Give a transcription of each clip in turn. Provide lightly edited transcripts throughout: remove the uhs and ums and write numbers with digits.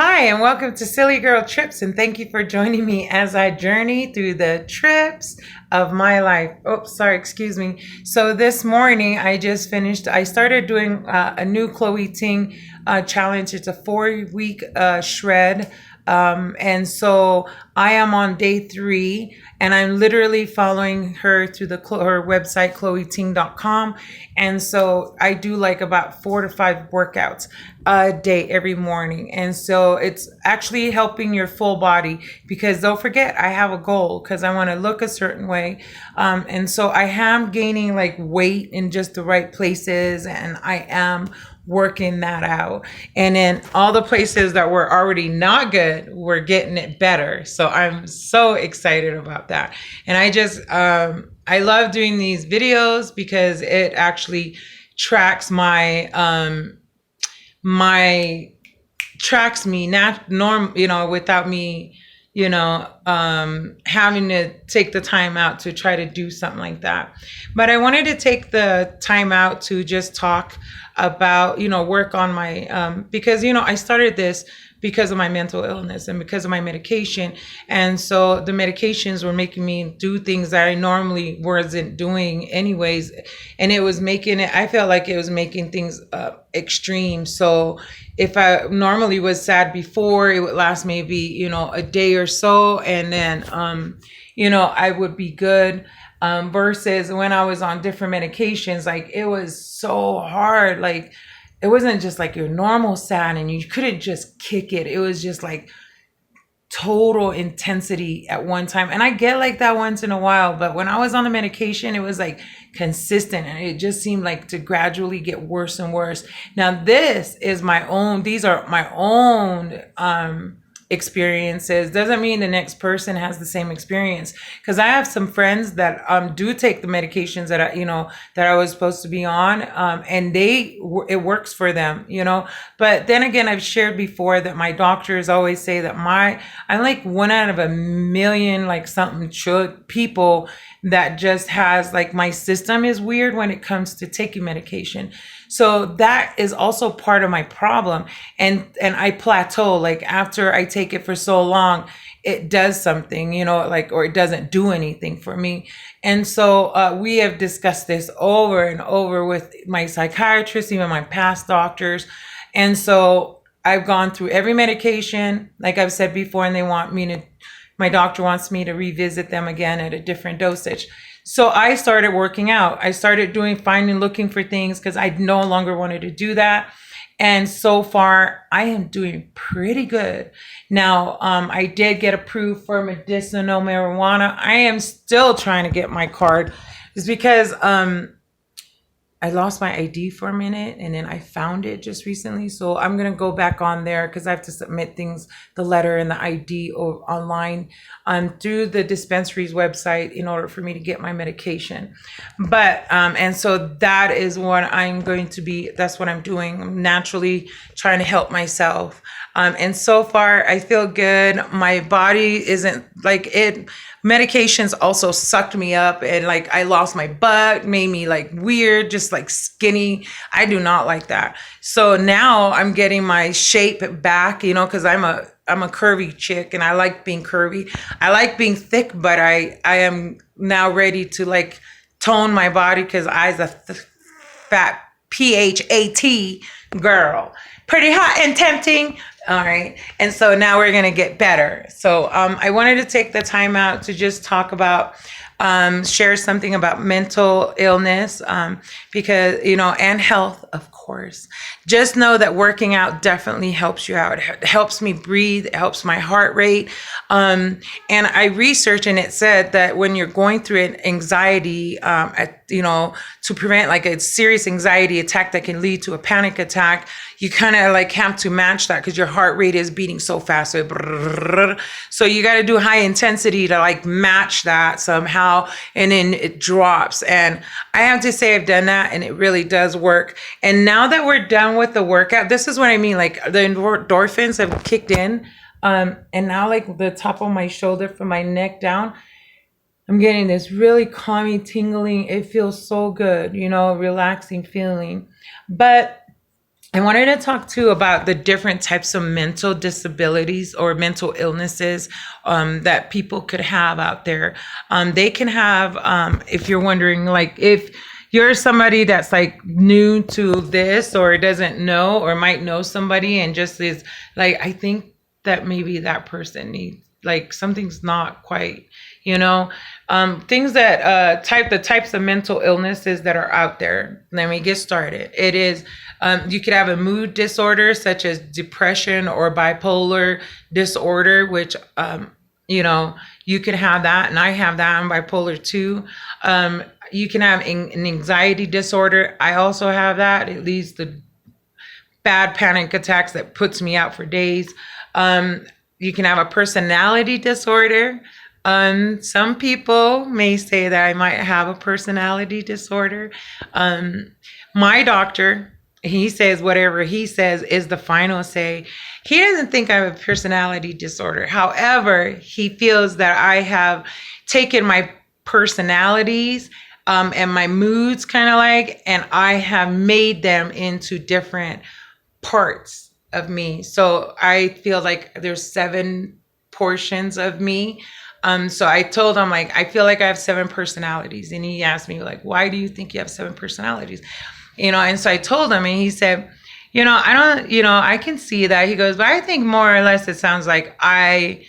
Hi, and welcome to Silly Girl Trips, and thank you for joining me as I journey through the trips of my life. Oh, sorry, excuse me. So this morning I started doing a new Chloe Ting challenge. It's a 4 week shred. And so I am on day 3, and I'm literally following her through her website, chloeting.com. And so I do like about 4 to 5 workouts a day every morning. And so it's actually helping your full body, because don't forget, I have a goal because I want to look a certain way. And so I am gaining like weight in just the right places, and I am working that out. And then all the places that were already not good, we're getting it better. So I'm so excited about that. And I love doing these videos because it actually tracks tracks me without me having to take the time out to try to do something like that. But I wanted to take the time out to just talk about, work on my, because, I started this because of my mental illness and because of my medication. And so the medications were making me do things that I normally wasn't doing anyways. And I felt like it was making things extreme. So if I normally was sad before, it would last maybe, a day or so. And then, I would be good. Versus when I was on different medications, like it was so hard. Like it wasn't just like your normal sad and you couldn't just kick it. It was just like total intensity at one time. And I get like that once in a while, but when I was on the medication, it was like consistent, and it just seemed like to gradually get worse and worse. Now these are my own experiences. Doesn't mean the next person has the same experience, because I have some friends that do take the medications that I was supposed to be on, and it works for them, but then again, I've shared before that my doctors always say that I'm like one out of a million, like something people that just has, like, my system is weird when it comes to taking medication. So that is also part of my problem. And I plateau, like after I take it for so long, it does something, or it doesn't do anything for me. And so we have discussed this over and over with my psychiatrist, even my past doctors. And so I've gone through every medication, like I've said before, and my doctor wants me to revisit them again at a different dosage. So I started working out. I started looking for things, because I no longer wanted to do that. And so far, I am doing pretty good. Now, I did get approved for medicinal marijuana. I am still trying to get my card. It's because I lost my ID for a minute, and then I found it just recently. So I'm going to go back on there, because I have to submit the letter and the ID online through the dispensary's website in order for me to get my medication. But, and so that is what that's what I'm doing. I'm naturally trying to help myself. And so far I feel good. My body isn't like it. Medications also sucked me up, and like I lost my butt, made me like weird, just like skinny. I do not like that. So now I'm getting my shape back, because I'm a curvy chick, and I like being curvy. I like being thick, but I am now ready to like tone my body, because I's a fat PHAT girl. Pretty hot and tempting. All right. And so now we're going to get better. So I wanted to take the time out to just talk about, share something about mental illness, because, and health, of course. Just know that working out definitely helps you out. It helps me breathe. It helps my heart rate. And I researched, and it said that when you're going through an anxiety, to prevent like a serious anxiety attack that can lead to a panic attack, you kind of like have to match that, because your heart rate is beating so fast. So you got to do high intensity to like match that somehow, and then it drops. And I have to say I've done that, and it really does work. And now that we're done with the workout, this is what I mean. Like the endorphins have kicked in. And now like the top of my shoulder from my neck down, I'm getting this really calming, tingling. It feels so good, relaxing feeling. But I wanted to talk too about the different types of mental disabilities or mental illnesses that people could have out there. They can have, if you're wondering, like if you're somebody that's like new to this or doesn't know or might know somebody and just is like, I think that maybe that person needs, like something's not quite, you know, things that the types of mental illnesses that are out there. Let me get started. It is you could have a mood disorder such as depression or bipolar disorder, which you know, you could have that, and I have that. I'm bipolar too. You can have an anxiety disorder. I also have that. It leads to bad panic attacks that puts me out for days. You can have a personality disorder. Some people may say that I might have a personality disorder. My doctor, he says whatever he says is the final say. He doesn't think I have a personality disorder. However, he feels that I have taken my personalities and my moods kind of like, and I have made them into different parts of me. So I feel like there's 7 portions of me. So I told him, like, I feel like I have 7 personalities. And he asked me, like, why do you think you have 7 personalities? You know, and so I told him, and he said, you know, I don't, you know, I can see that. He goes, but I think more or less it sounds like and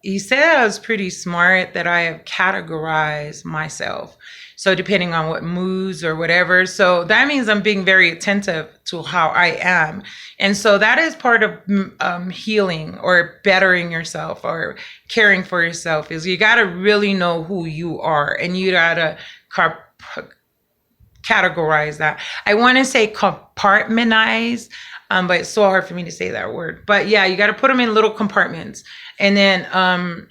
he said I was pretty smart that I have categorized myself. So depending on what moods or whatever. So that means I'm being very attentive to how I am. And so that is part of healing or bettering yourself or caring for yourself is you got to really know who you are and you got to categorize that. I want to say compartmentalize, but it's so hard for me to say that word. But yeah, you got to put them in little compartments. And then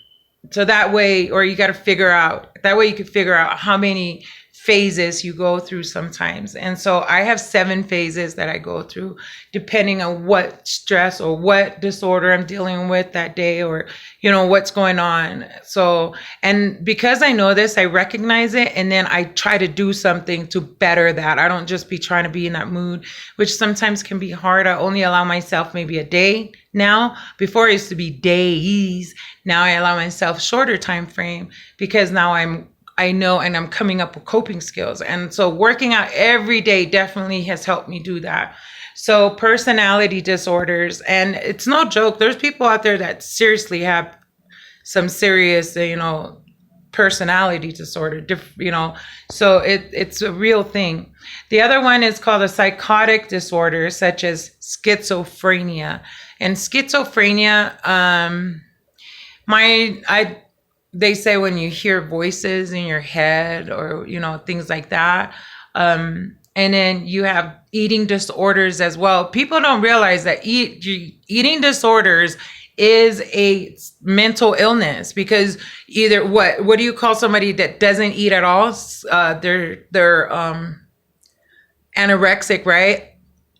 so that way, or you got to figure out, that way you can figure out how many phases you go through sometimes. And so I have 7 phases that I go through depending on what stress or what disorder I'm dealing with that day or, you know, what's going on. So, and because I know this, I recognize it and then I try to do something to better that. I don't just be trying to be in that mood, which sometimes can be hard. I only allow myself maybe a day now. Before it used to be days. Now I allow myself shorter time frame because now I know and I'm coming up with coping skills. And so working out every day definitely has helped me do that. So personality disorders, and it's no joke. There's people out there that seriously have some serious, you know, personality disorder, you know, so it's a real thing. The other one is called a psychotic disorder, such as schizophrenia. And schizophrenia, they say when you hear voices in your head or, you know, things like that. And then you have eating disorders as well. People don't realize that eating disorders is a mental illness because either what do you call somebody that doesn't eat at all? They're anorexic, right?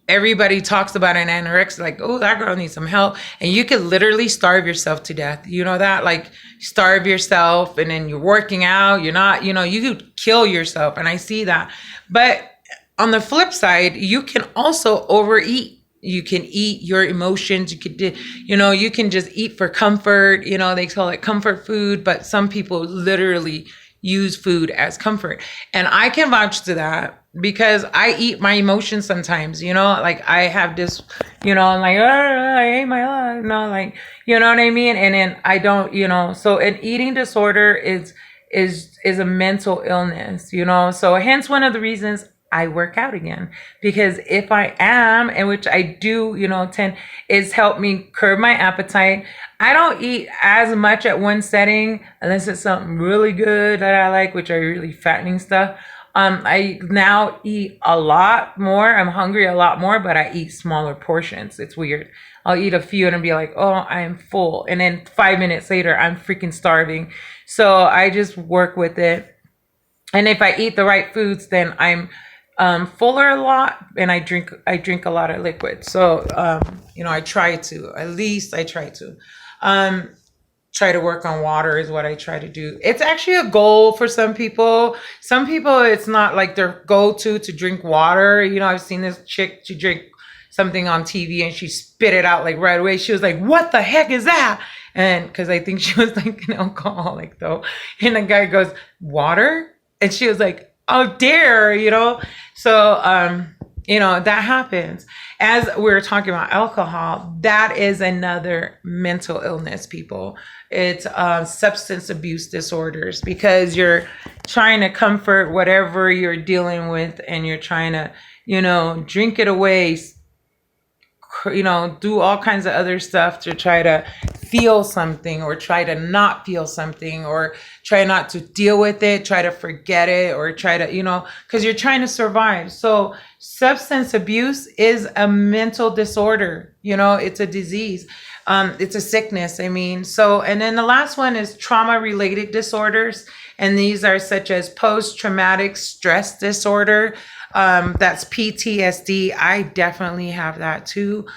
Everybody talks about an anorexic, like, oh, that girl needs some help. And you could literally starve yourself to death. You know that? Like, starve yourself and then you're working out. You're not, you know, you could kill yourself. And I see that. But on the flip side, you can also overeat. You can eat your emotions. You could, you know, you can just eat for comfort. You know, they call it comfort food. But some people literally use food as comfort. And I can vouch to that because I eat my emotions sometimes, you know, like I have this, you know, I'm like, oh, I ate my life. No, like, you know what I mean? And then I don't, you know, so an eating disorder is a mental illness, you know? So hence one of the reasons I work out again, because if I am, and which I do, you know, is help me curb my appetite. I don't eat as much at one setting unless it's something really good that I like, which are really fattening stuff. I now eat a lot more. I'm hungry a lot more, but I eat smaller portions. It's weird. I'll eat a few and be like, oh, I am full. And then 5 minutes later, I'm freaking starving. So I just work with it. And if I eat the right foods, then I'm fuller a lot, and I drink a lot of liquid. So, you know, at least I try to. try to work on water is what I try to do. It's actually a goal for some people. Some people, it's not like their go-to drink water. You know, I've seen this chick, she drank something on TV and she spit it out like right away. She was like, what the heck is that? And because I think she was like an alcoholic though. And the guy goes, water? And she was like, oh dare, you know? So, you know, that happens. As we were talking about alcohol, that is another mental illness, people. It's substance abuse disorders, because you're trying to comfort whatever you're dealing with and you're trying to, you know, drink it away, you know, do all kinds of other stuff to try to feel something, or try to not feel something, or try not to deal with it, try to forget it, or try to, you know, because you're trying to survive. So substance abuse is a mental disorder, you know, it's a disease. It's a sickness, I mean. So, and then the last one is trauma-related disorders. And these are such as post-traumatic stress disorder. That's PTSD. I definitely have that too.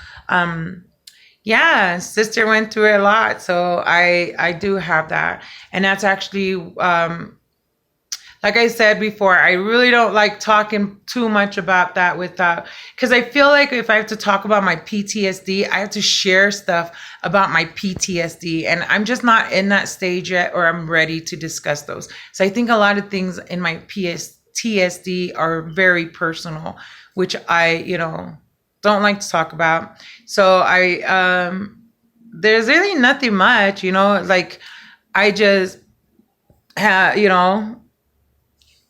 Yeah, sister went through it a lot. So I do have that. And that's actually, like I said before, I really don't like talking too much about that without, because I feel like if I have to talk about my PTSD, I have to share stuff about my PTSD, and I'm just not in that stage yet, or I'm ready to discuss those. So I think a lot of things in my PTSD are very personal, which I, you know, don't like to talk about. So there's really nothing much, you know, like I just have, you know,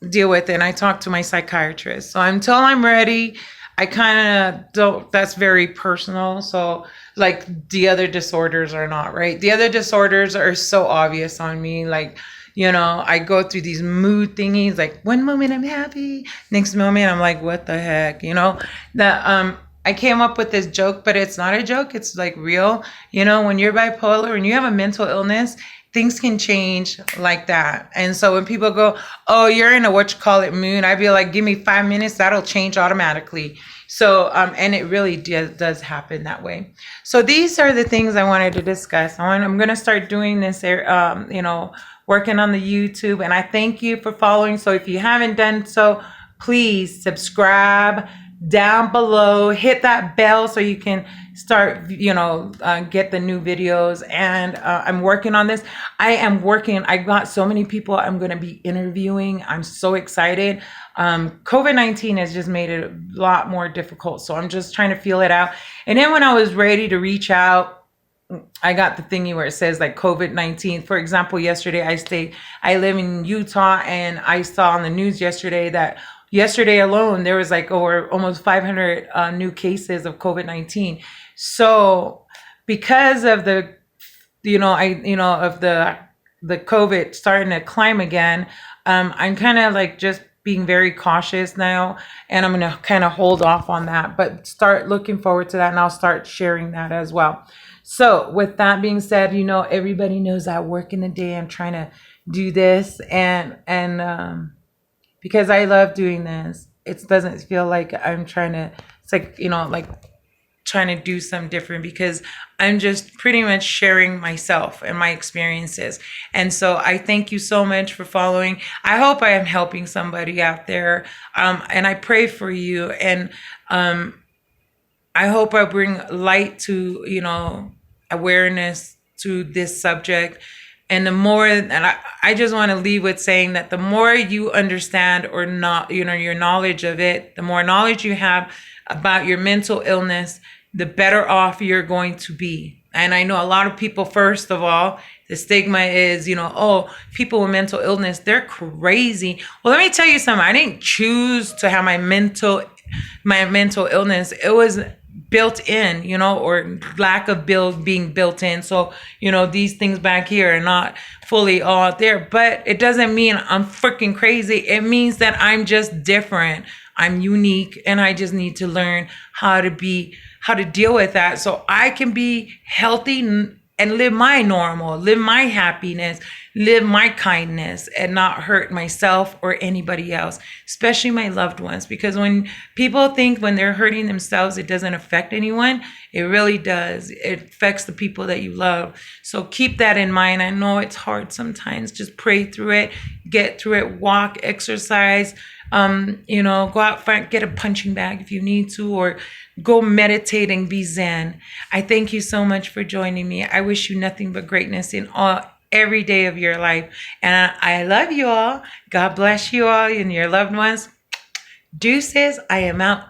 deal with it. And I talk to my psychiatrist. So until I'm ready, I kind of don't, that's very personal. So like the other disorders are not, right? The other disorders are so obvious on me. Like, you know, I go through these mood thingies, like one moment I'm happy, next moment I'm like, what the heck, you know, that, I came up with this joke, but it's not a joke. It's like real. You know, when you're bipolar and you have a mental illness, things can change like that. And so when people go, oh, you're in a mood, I'd be like, give me 5 minutes, that'll change automatically. So, and it really does happen that way. So these are the things I wanted to discuss. I'm going to start doing this, you know, working on the YouTube. And I thank you for following. So if you haven't done so, please subscribe down below, hit that bell so you can start, you know, get the new videos. And I'm working on this. I got so many people I'm going to be interviewing. I'm so excited. COVID-19 has just made it a lot more difficult. So I'm just trying to feel it out. And then when I was ready to reach out, I got the thingy where it says like COVID-19. For example, yesterday I live in Utah, and I saw on the news yesterday that yesterday alone, there was like over almost 500 new cases of COVID-19. So because of the, you know, of the COVID starting to climb again, I'm kind of like just being very cautious now, and I'm going to kind of hold off on that, but start looking forward to that, and I'll start sharing that as well. So with that being said, you know, everybody knows I work in the day. I'm trying to do this, and because I love doing this. It doesn't feel like I'm trying to, it's like, you know, like trying to do something different, because I'm just pretty much sharing myself and my experiences. And so I thank you so much for following. I hope I am helping somebody out there. And I pray for you. And I hope I bring light to, you know, awareness to this subject. And the more, and I just want to leave with saying that the more you understand, or not, you know, your knowledge of it, the more knowledge you have about your mental illness, the better off you're going to be. And I know a lot of people, first of all, the stigma is, you know, oh, people with mental illness, they're crazy. Well, let me tell you something. I didn't choose to have my mental illness. It was built in, you know, or lack of being built in. So, you know, these things back here are not fully all out there, but it doesn't mean I'm freaking crazy. It means that I'm just different. I'm unique, and I just need to learn how to deal with that, so I can be healthy and live my normal, live my happiness, live my kindness and not hurt myself or anybody else, especially my loved ones. Because when people think when they're hurting themselves, it doesn't affect anyone, it really does. It affects the people that you love. So keep that in mind. I know it's hard sometimes. Just pray through it, get through it, walk, exercise. Go out, get a punching bag if you need to, or go meditate and be zen. I thank you so much for joining me. I wish you nothing but greatness in every day of your life. And I love you all. God bless you all and your loved ones. Deuces, I am out.